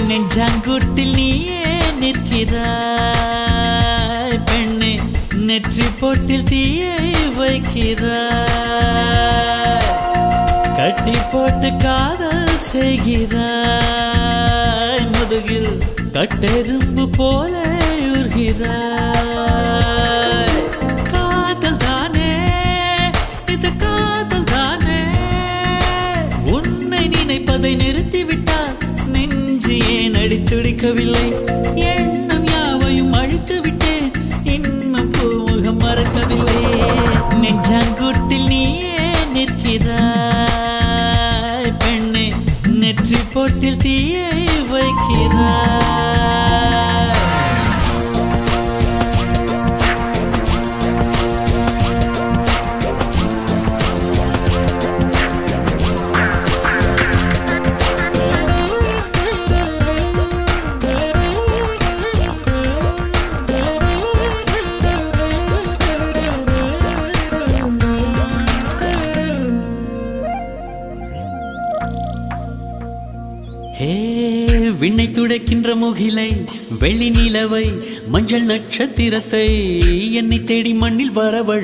நெஞ்சாங்குட்டில் நீயே நிற்கிறாய் பெண்ணே, நெற்றி போட்டில் தீயை வைக்கிறாய், கட்டி போட்டு காதல் செய்கிறாய், முதுகில் கட்டெரும்பு போல உருகிறாய். காதல் தானே இது, காதல் தானே, உன்னை நினைப்பதை நிறுத்திவிட்டால் நெஞ்சு ஏன் அடித்துடிக்கவில்லை? எண்ணம் யாவையும் அழித்து விட்டேன், இன்னும் பூமுகம் மறக்கவில்லை. நெஞ்சாங்குட்டில் நீயே நிற்கிறாய் பெண்ணே, நெற்றி போட்டில் தீயை வைக்கிறாய். விண்ணை துடைக்கின்ற முகிலை, வெள்ளி நிலவை, மஞ்சள் நட்சத்திரத்தை என்னை தேடி மண்ணில் வரவழி